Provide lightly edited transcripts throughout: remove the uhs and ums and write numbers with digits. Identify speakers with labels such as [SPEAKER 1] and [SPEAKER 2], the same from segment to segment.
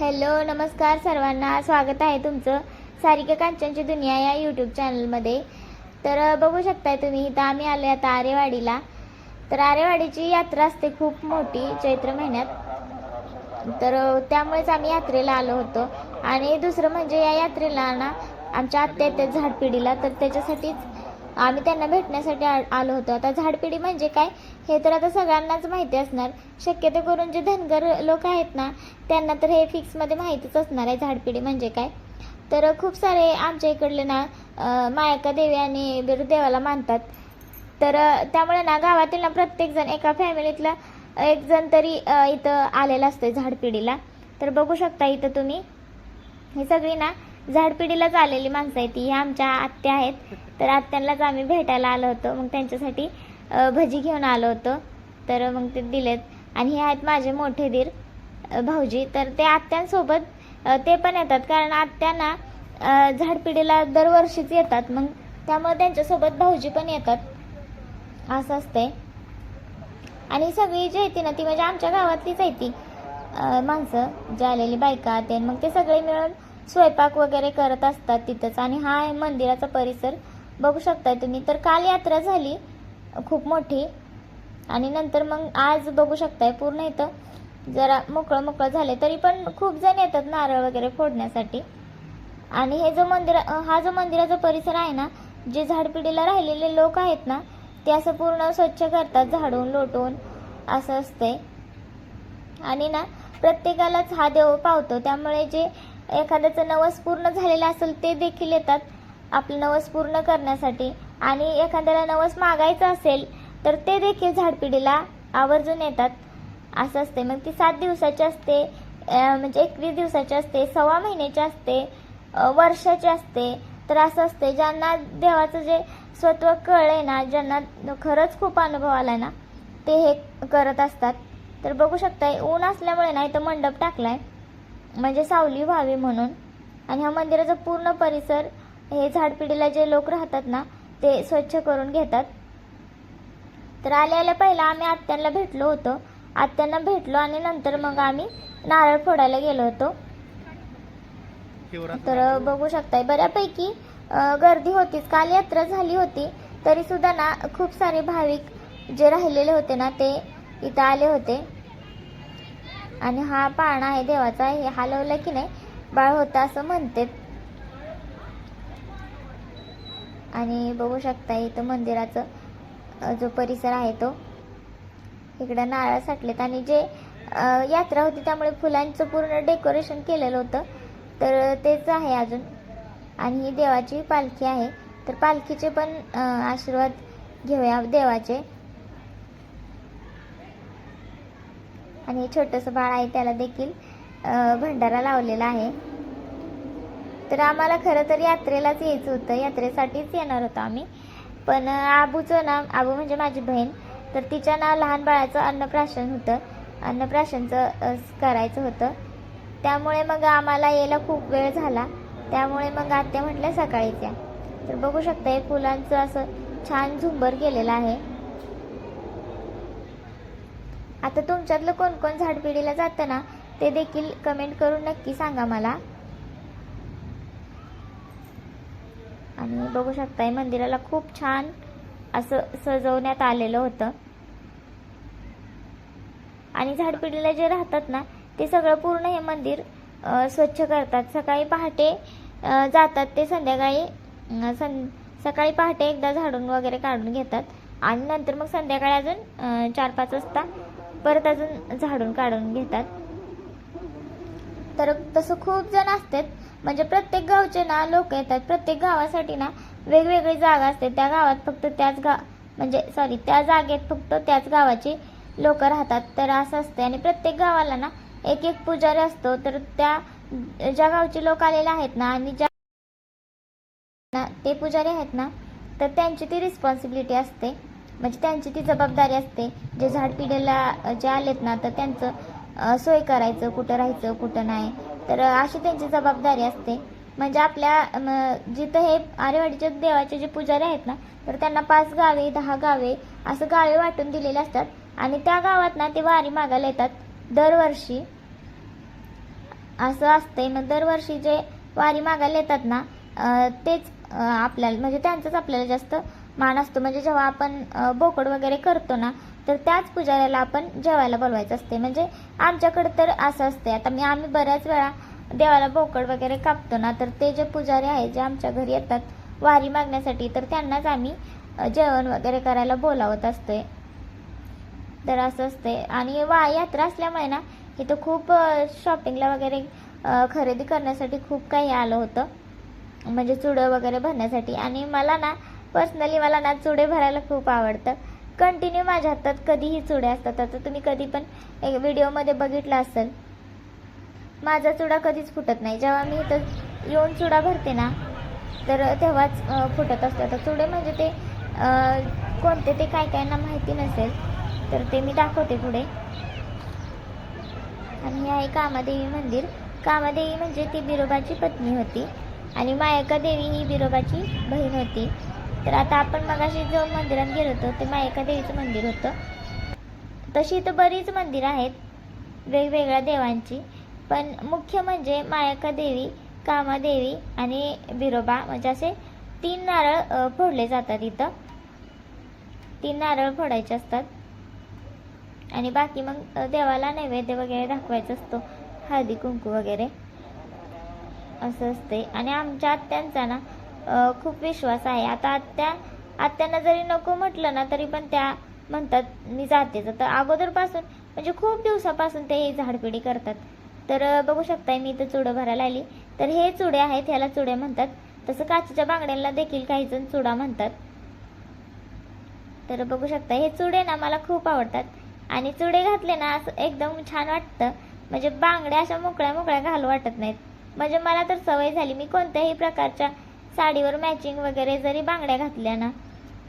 [SPEAKER 1] Hello नमस्कार सर्वांना, स्वागत आहे तुमचं सारिका कांचनची दुनिया या यूट्यूब चॅनलमध्ये। तर बघू शकताय तुम्ही इथं आम्ही आलो आता आरेवाडीला। तर आरेवाडीची यात्रा असते खूप मोठी चैत्र महिन्यात, तर त्यामुळेच आम्ही यात्रेला आलो होतो। आणि दुसरं म्हणजे या यात्रेला ना आमच्या आत्या येतात झाडपिढीला, तर त्याच्यासाठीच आम्ही त्यांना भेटण्यासाठी आलो होतो। आता झाडपिढी म्हणजे काय हे तर आता सगळ्यांनाच माहिती असणार, शक्यतो करून जे धनगर लोक आहेत ना त्यांना तर हे फिक्समध्ये माहितीच असणार आहे झाडपिढी म्हणजे काय। तर खूप सारे आमच्या इकडले ना मायका देवी आणि बिरुदेवाला मानतात। तर त्यामुळे ना गावातील ना प्रत्येकजण एका फॅमिलीतला एक जण तरी इथं आलेला असतो झाडपिढीला। तर बघू शकता इथं तुम्ही ही सगळी ना झाडपिढीलाच आलेली माणसं आहेत। ही आमच्या आत्या आहेत, तर आत्यांनाच आम्ही भेटायला आलो होतो। मग त्यांच्यासाठी भजी घेऊन आलो होतो, तर मग ते दिलेत। आणि हे आहेत माझे मोठे दीर भाऊजी, तर ते आत्यांसोबत ते पण येतात, कारण आत्यांना झाडपिढीला दरवर्षीच येतात, मग त्यामुळे त्यांच्यासोबत भाऊजी पण येतात असं असते। आणि सगळी जी येते ना ती म्हणजे आमच्या गावातलीच आहे ती माणसं जी आलेली बायका ते, मग ते सगळे मिळून स्वयंपाक वगैरे करत असतात तिथंच। आणि हा आहे मंदिराचा परिसर, बघू शकताय तुम्ही। तर काल यात्रा झाली खूप मोठी, आणि नंतर मग आज बघू शकताय पूर्ण इथं जरा मोकळं झाले, तरी पण खूप जण येतात नारळ वगैरे फोडण्यासाठी। आणि हे जो हा जो मंदिराचा परिसर आहे ना, जे झाडपिढीला राहिलेले लोक आहेत ना ते असं पूर्ण स्वच्छ करतात, झाडून लोटून असं असते। आणि ना प्रत्येकालाच हा देव पावतो, त्यामुळे जे एखाद्याचं नवस पूर्ण झालेलं असेल ते देखील येतात आपलं नवस पूर्ण करण्यासाठी। आणि एखाद्याला नवस मागायचा असेल तर ते देखील झाडपिढीला आवर्जून येतात असं असते। मग ती 7 दिवसाची असते, म्हणजे 21 दिवसाची असते, 1.25 महिन्याची असते, वर्षाची असते। तर असं असते, ज्यांना देवाचं जे स्वत्व कळलंय ना, ज्यांना खरंच खूप अनुभव आलाय ना ते हे करत असतात। तर बघू शकताय ऊन असल्यामुळे ना इथं मंडप टाकलाय, म्हणजे सावली व्हावी म्हणून। आणि हा मंदिराचा पूर्ण परिसर हे झाडपिढीला जे लोक राहतात ना ते स्वच्छ करून घेतात। तर आल्या पहिला आम्ही आत्यांना भेटलो होतो, आत्यांना भेटलो आणि नंतर मग आम्ही नारळ फोडायला गेलो होतो। तर बघू शकताय बऱ्यापैकी गर्दी होतीच, काल यात्रा झाली होती तरी सुद्धा ना खूप सारे भाविक जे राहिलेले होते ना ते इथं आले होते। आणि हा पाळणा आहे देवाचा, हे हलवलं की नाही बाळ होता असं म्हणते। आणि बघू शकता इथं मंदिराचा जो परिसर आहे तो, इकडे नारळ साठलेत। आणि जे यात्रा होती त्यामुळे फुलांचं पूर्ण डेकोरेशन केलेलं होतं, तर तेच आहे अजून। आणि ही देवाची पालखी आहे, तर पालखीचे पण आशीर्वाद घेऊया देवाचे। आणि छोटंसं बाळ आहे त्याला देखील भंडारा लावलेला आहे। तर आम्हाला खरं तर यात्रेलाच यायचं होतं, यात्रेसाठीच येणार होतो आम्ही, पण आबूचं ना, आबू म्हणजे माझी बहीण, तर तिच्या ना लहान बाळाचं अन्नप्राशन होतं, अन्नप्राशनचं करायचं होतं, त्यामुळे मग आम्हाला यायला खूप वेळ झाला। त्यामुळे मग आत्या म्हटल्या सकाळीच या। तर बघू शकता हे फुलांचं असं छान झुंबर केलेलं आहे। आता तुमच्यातलं कोण कोण झाडपिढीला जातं ना ते देखील कमेंट करून नक्की सांगा मला। आणि बघू शकताय मंदिराला खूप छान असं सजवण्यात आलेलं होतं। आणि झाडपिढीला जे राहतात ना ते सगळं पूर्ण हे मंदिर स्वच्छ करतात। सकाळी पहाटे जातात ते, संध्याकाळी सकाळी पहाटे एकदा झाडून वगैरे काढून घेतात, आणि नंतर मग संध्याकाळी अजून 4-5 वाजता परत अजून झाडून काढून घेतात। तर तसं खूप जण असतात, म्हणजे प्रत्येक गावचे ना लोक येतात, प्रत्येक गावासाठी ना वेगवेगळी जागा असते, त्या गावात फक्त त्या जागेत फक्त त्याच गावाची लोक राहतात, तर असं असते। आणि प्रत्येक गावाला ना एक एक पुजारी असतो, तर त्या ज्या गावचे लोक आलेले आहेत ना आणि ज्या ते पुजारी आहेत ना तर त्यांची ती रिस्पॉन्सिबिलिटी असते, म्हणजे त्यांची ती जबाबदारी असते, जे झाडपिढीला जे आलेत ना तर त्यांचं सोय करायचं, कुठं राहायचं कुठं नाही, तर अशी त्यांची जबाबदारी असते। म्हणजे आपल्या जिथं हे आरेवाडीच्या देवाचे जे पुजारी आहेत ना तर त्यांना 5 गावे 10 गावे असं गावे वाटून दिलेले असतात, आणि त्या गावात ना ते वारी मागायला येतात दरवर्षी। असं असतंय. मग दरवर्षी जे वारी मागायला येतात ना तेच आपल्याला म्हणजे त्यांचाच आपल्याला जास्त मान असतो. म्हणजे जेव्हा आपण बोकड वगैरे करतो ना तर त्याच पुजाऱ्याला आपण जेवायला बोलवायचं असते. म्हणजे आमच्याकडे तर असं असते. आता आम्ही बऱ्याच वेळा देवाला बोकड वगैरे कापतो ना तर ते जे पुजारी आहेत जे आमच्या घरी येतात वारी मागण्यासाठी तर त्यांनाच आम्ही जेवण वगैरे करायला बोलावत असतोय. तर असं असते. आणि यात्रा असल्यामुळे ना इथं खूप शॉपिंगला वगैरे खरेदी करण्यासाठी खूप काही आलं होतं. म्हणजे चुडं वगैरे भरण्यासाठी. आणि मला ना पर्सनली मला ना चुडे भरायला खूप आवडतं. कंटिन्यू माझ्या हातात कधीही चुडे असतात. आता तुम्ही कधी पण एक व्हिडिओमध्ये बघितलं असेल माझा चुडा कधीच फुटत नाही. जेव्हा मी इथं येऊन चुडा भरते ना तर तेव्हाच फुटत असतो. आता चुडे म्हणजे ते कोणते ते काय कायना माहिती नसेल तर ते मी दाखवते पुढे. आणि हे आहे कामादेवी मंदिर. कामादेवी म्हणजे ती बिरोबाची पत्नी होती आणि मायका देवी ही बिरोबाची बहीण होती. तर आता आपण मगाशी जो मंदिरात गेलो होतो ते मायका देवीचं मंदिर होतं. तशी इथं बरीच मंदिरं आहेत वेगवेगळ्या देवांची, पण मुख्य म्हणजे मायका देवी, कामादेवी आणि बिरोबा. म्हणजे असे 3 नारळ फोडले जातात इथं. 3 नारळ फोडायचे असतात आणि बाकी मग देवाला नैवेद्य वगैरे दाखवायचा असतो, हळदी कुंकू वगैरे असं असते. आणि आमच्या आत्यांचा ना खूप विश्वास आहे. आता आत्यांना जरी नको म्हटलं ना तरी पण त्या म्हणतात मी जातेच. तर अगोदरपासून म्हणजे खूप दिवसापासून ते ही झाडपिढी करतात. तर बघू शकताय मी इथं चुडं भरायला आली. तर हे चुडे आहेत, ह्याला चुडे म्हणतात. तसं काचेच्या बांगड्यांना देखील काही जण चुडा म्हणतात. तर बघू शकता हे चुडे ना मला खूप आवडतात. आणि चुडे घातले ना असं एकदम छान वाटतं. म्हणजे बांगड्या अशा मोकळ्या मोकळ्या घालू वाटत नाहीत. म्हणजे मला तर सवय झाली. मी कोणत्याही प्रकारच्या साडीवर मॅचिंग वगैरे जरी बांगड्या घातल्या ना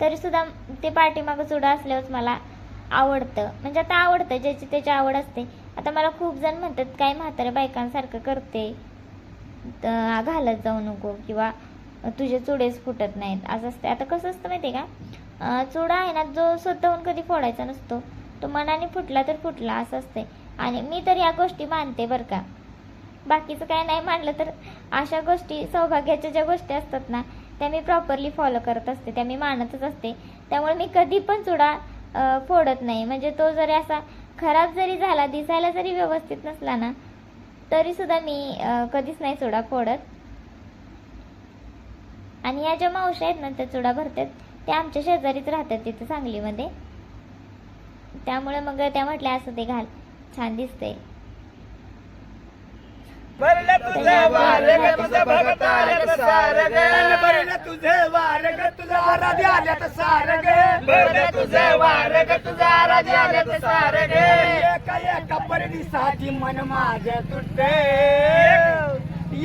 [SPEAKER 1] तरी सुद्धा ते पाठीमागं चुडा असल्यावर मला आवडतं. म्हणजे आता आवडतं, ज्याची त्याची आवड असते. आता मला खूप जण म्हणतात काय म्हाताऱ्या बायकांसारखं करते, घालत जाऊ नको किंवा तुझे चुडेच फुटत नाहीत असं असते. आता कसं असतं माहिती आहे का, चुडा आहे ना जो स्वतःहून कधी फोडायचा नसतो, तो मनाने फुटला तर फुटला असं असते. आणि मी तर या गोष्टी मानते बरं का. बाकीचं काय नाही मानलं तर अशा गोष्टी सौभाग्याच्या ज्या गोष्टी असतात ना त्या मी प्रॉपरली फॉलो करत असते, त्या मी मानतच असते. त्यामुळे मी कधी पण चुडा फोडत नाही. म्हणजे तो जरी असा खराब जरी झाला, दिसायला जरी व्यवस्थित नसला ना तरी सुद्धा मी कधीच नाही चुडा फोडत. आणि या ज्या मावशी आहेत ना त्या चुडा भरतात त्या आमच्या शेजारीच राहतात तिथे सांगलीमध्ये. त्यामुळे मग त्या म्हटल्या असं ते घाल, छान दिसते.
[SPEAKER 2] भरलं तुझं वारग तुझं भगत आल्यात सारग, भरलं तुझं वारग तुझं आराधी आल्यात सारग, भरलं तुझं वारग तुझं आराधी आल्यात सारग. एका एका परडीसाठी मन माझं तुटते,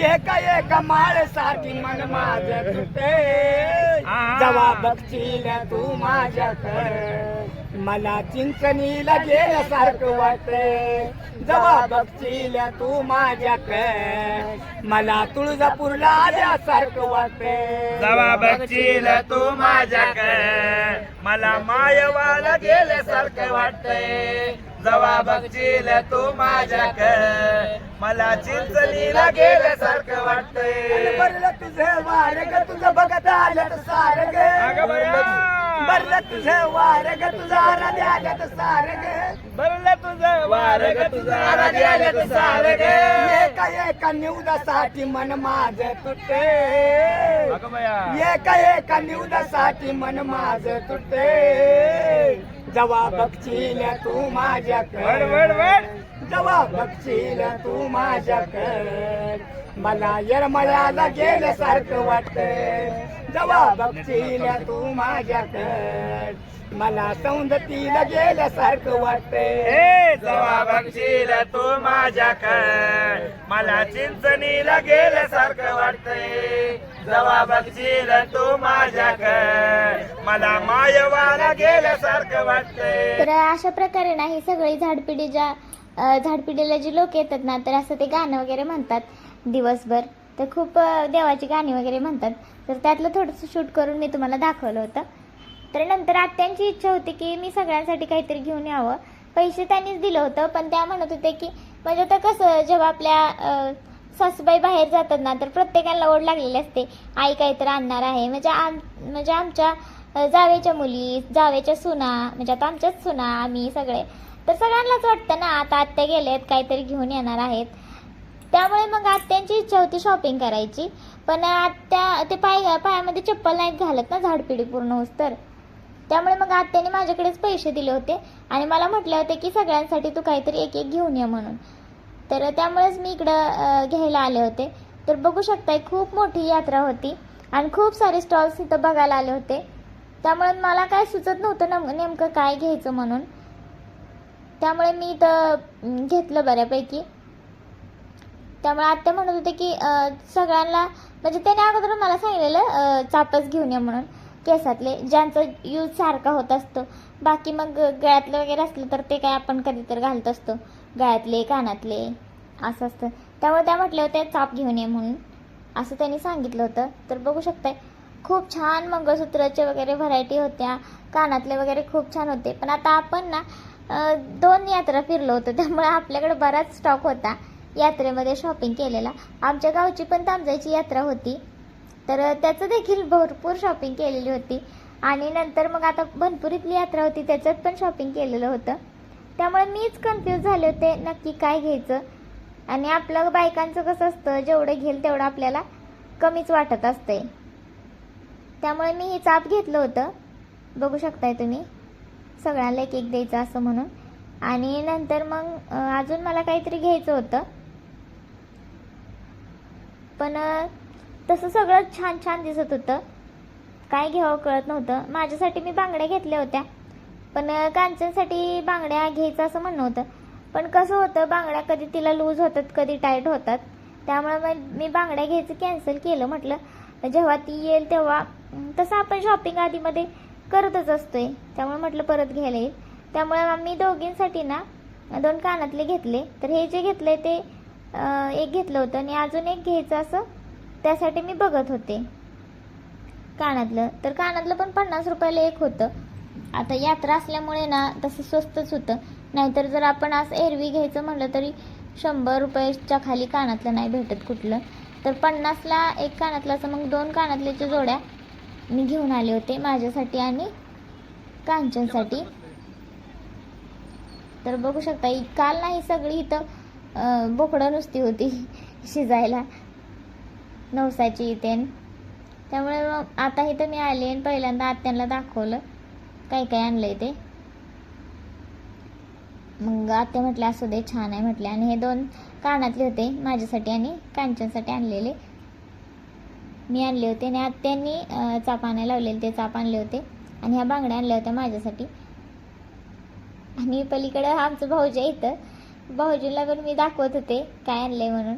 [SPEAKER 2] एका एका माळेसाठी मन माझं तुटते. जवा बघशील तू माझ्याकडे मला चिंचणीला गेल्यासारखं वाटते. जवा बघशील तू माझ्याकडे मला तुळजापूरला आल्यासारखं वाटते.
[SPEAKER 3] जवा बघशील तू माझ्याकडे मला मायवाला गेल्यासारखं वाटतंय. जवा बघशील तू माझ्याकडे मला चिंचणीला गेल्यासारखं वाटतंय.
[SPEAKER 2] भरलं तुझं वारग तुझं बघत आल्यात सारग, भरलं तुझं वारग तुझं आराधी आल्यात सारग,
[SPEAKER 3] भरलं तुझं वारग तुझं आराधी आल्यात सारग.
[SPEAKER 2] एका एका निवदासाठी मन माझं तुटते,
[SPEAKER 3] अगं बया
[SPEAKER 2] एका एका निवदासाठी मन माझं तुटते. जवा बघशील तू माझ्याकडे, जवा बघशील तू माझ्याकडे मला येरमळ्याला गेल्यासारखं वाटतंय. जवा बघशील तू माझ्याकडे मला सौंदतीला गेल्यासारखं वाटतंय.
[SPEAKER 3] जवा बघशील तू माझ्याकडे मला चिंचणीला गेल्यासारखं वाटतंय. जवा बघशील तू माझ्याकडे मला मायवाला गेल्यासारखं वाटतंय.
[SPEAKER 1] तर अशा प्रकारे ना ही सगळी झाडपिढीला जी लोक येतात ना तर असं ते गाणं वगैरे म्हणतात दिवसभर. तर खूप देवाची गाणी वगैरे म्हणतात. तर त्यातलं थोडंसं शूट करून मी तुम्हाला दाखवलं होतं. तर नंतर आत्यांची इच्छा होती की मी सगळ्यांसाठी काहीतरी घेऊन यावं. पैसे त्यांनीच दिलं होतं पण त्या म्हणत होते की म्हणजे आता कसं जेव्हा आपल्या सासूबाई बाहेर जातात ना तर प्रत्येकाला ओढ लागलेली असते आई काहीतरी आणणार आहे. म्हणजे आमच्या जावेच्या मुली, जावेच्या सुना, म्हणजे आता आमच्याच सुना आम्ही सगळे, तर सगळ्यांनाच वाटतं ना आता आत्या गेलेत काहीतरी घेऊन येणार आहेत. त्यामुळे मग आत्यांची इच्छा होती शॉपिंग करायची, पण आत्या ते पायामध्ये चप्पल नाहीत घालत ना झाडपिडी पूर्ण होस तर. त्यामुळे मग आत्याने माझ्याकडेच पैसे दिले होते आणि मला म्हटले होते की सगळ्यांसाठी तू काहीतरी एक एक घेऊन ये म्हणून. तर त्यामुळेच मी इकडं घ्यायला आले होते. तर बघू शकताय खूप मोठी यात्रा होती आणि खूप सारे स्टॉल्स इथं बघायला आले होते. त्यामुळे मला काय सुचत नव्हतं नेमकं काय घ्यायचं म्हणून. त्यामुळे मी इथं घेतलं बऱ्यापैकी. त्यामुळे आत्या म्हणत होते की सगळ्यांना, म्हणजे त्याने अगोदर मला सांगितलेलं चापच घेऊन ये म्हणून केसातले, ज्यांचा यूज सारखा होत असतो. बाकी मग गळ्यातलं वगैरे असलं तर ते काय आपण कधी तर घालत असतो, गळ्यातले कानातले असं असतं. त्यामुळे त्या म्हटल्या होत्या चाप घेऊन ये म्हणून, असं त्यांनी सांगितलं होतं. तर बघू शकताय खूप छान मंगळसूत्राचे वगैरे व्हरायटी होत्या, कानातले वगैरे खूप छान होते. पण आता आपण ना 2 यात्रा फिरलो होतो, त्यामुळे आपल्याकडे बराच स्टॉक होता यात्रेमध्ये शॉपिंग केलेला. आमच्या गावची पण तांजायची यात्रा होती, तर त्याचं देखील भरपूर शॉपिंग केलेली होती. आणि नंतर मग आता बनपुरीतली यात्रा होती, त्याच्यात पण शॉपिंग केलेलं होतं. त्यामुळे मीच कन्फ्यूज झाले होते नक्की काय घ्यायचं. आणि आपलं बायकांचं कसं असतं, जेवढं घेईल तेवढं आपल्याला कमीच वाटत असतंय. त्यामुळे मी हे चाप घेतलं होतं, बघू शकताय तुम्ही, सगळ्यांना एक एक द्यायचं असं म्हणून. आणि नंतर मग अजून मला काहीतरी घ्यायचं होतं, पण तसं सगळं छान छान दिसत होतं, काय घ्यावं कळत नव्हतं. माझ्यासाठी मी बांगड्या घेतल्या होत्या, पण कांचनसाठी बांगड्या घ्यायचं असं म्हणणं होतं. पण कसं होतं, बांगड्या कधी तिला लूज होतात कधी टाईट होतात. त्यामुळे मग मी बांगड्या घ्यायचं कॅन्सल केलं. म्हटलं जेव्हा ती येईल तेव्हा, तसं आपण शॉपिंग आधीमध्ये करतच असतोय, त्यामुळे म्हटलं परत घ्यायला येईल. त्यामुळे मी दोघींसाठी ना 2 कानातले घेतले. तर हे जे घेतले ते एक घेतलं होतं आणि अजून एक घ्यायचं असं त्यासाठी मी बघत होते कानातलं. तर कानातलं पण 50 रुपयाला एक होतं. आता यात्रा असल्यामुळे ना तसं स्वस्तच होतं, नाहीतर जर आपण असं एरवी घ्यायचं म्हटलं तरी 100 रुपयाच्या खाली कानातलं नाही भेटत कुठलं. तर 50ला एक कानातलं असं, मग 2 कानातल्याच्या जोड्या मी घेऊन आले होते माझ्यासाठी आणि कांचनसाठी. तर बघू शकता काल नाही सगळी इथं बोकडं नुसती होती शिजायला नवसाची इथे. त्यामुळे मग आता इथं मी आले आणि पहिल्यांदा आत्यांना दाखवलं काय काय आणलंय ते. मग आत्या म्हटल्या असू दे छान आहे म्हटले. आणि हे 2 कानातले होते माझ्यासाठी आणि कांचनसाठी आणलेले, मी आणले होते. आणि आत्यांनी चाप आणायला लावलेले, ते चाप आणले होते. आणि ह्या बांगड्या आणल्या होत्या माझ्यासाठी. आणि पलीकडं आमचं भाऊजी आहे इथं, भाऊजीला पण मी दाखवत होते काय आणलंय म्हणून,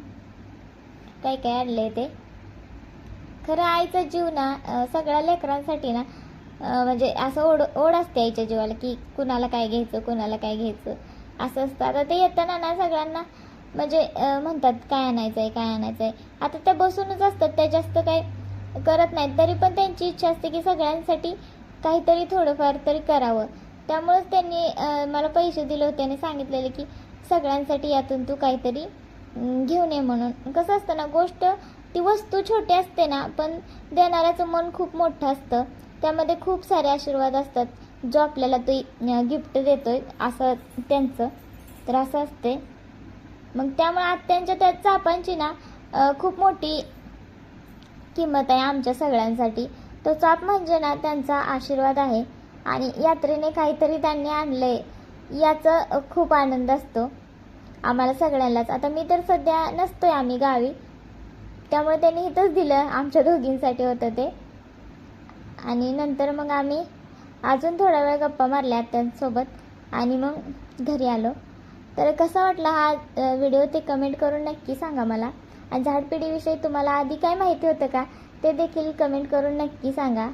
[SPEAKER 1] काय काय आणलंय ते. खरं आईचा जीव ना सगळ्या लेकरांसाठी ना म्हणजे असं ओढ असते आईच्या जीवाला की कुणाला काय घ्यायचं कुणाला काय घ्यायचं असं असतं. आता ते येताना ना सगळ्यांना म्हणजे म्हणतात काय आणायचं आहे काय आणायचं आहे. आता त्या बसूनच असतात, त्या जास्त काय करत नाहीत, तरी पण त्यांची इच्छा असते की सगळ्यांसाठी काहीतरी थोडंफार तरी करावं. त्यामुळेच त्यांनी मला पैसे दिले होते आणि सांगितलेले की सगळ्यांसाठी यातून तू काहीतरी घेऊन ये म्हणून. कसं असतं ना, गोष्ट ती वस्तू छोटी असते ना, पण देणाऱ्याचं मन खूप मोठं असतं, त्यामध्ये खूप सारे आशीर्वाद असतात जो आपल्याला तो गिफ्ट देतोय असं त्यांचं. तर असं असते. मग त्यामुळे आत्यांच्या त्या चापांची ना खूप मोठी किंमत आहे आमच्या सगळ्यांसाठी. तो चाप म्हणजे ना त्यांचा आशीर्वाद आहे आणि यात्रेने काहीतरी त्यांनी आणलंय याचा खूप आनंद असतो आम्हाला सगळ्यांनाच. आता मी तर सध्या नसतोय आम्ही गावी, त्यामुळे त्यांनी इथंच दिलं, आमच्या दोघींसाठी होतं ते. आणि नंतर मग आम्ही अजून थोडा वेळ गप्पा मारल्या त्यांच्यासोबत आणि मग घरी आलो. तर कसा वाटला हा व्हिडिओ ते कमेंट करून नक्की सांगा मला. आणि झाडपिढीविषयी तुम्हाला आधी काय माहिती होतं का ते देखील कमेंट करून नक्की सांगा.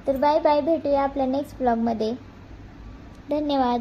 [SPEAKER 1] तर बाय बाय, भेटूया आपल्या नेक्स्ट ब्लॉगमध्ये. धन्यवाद.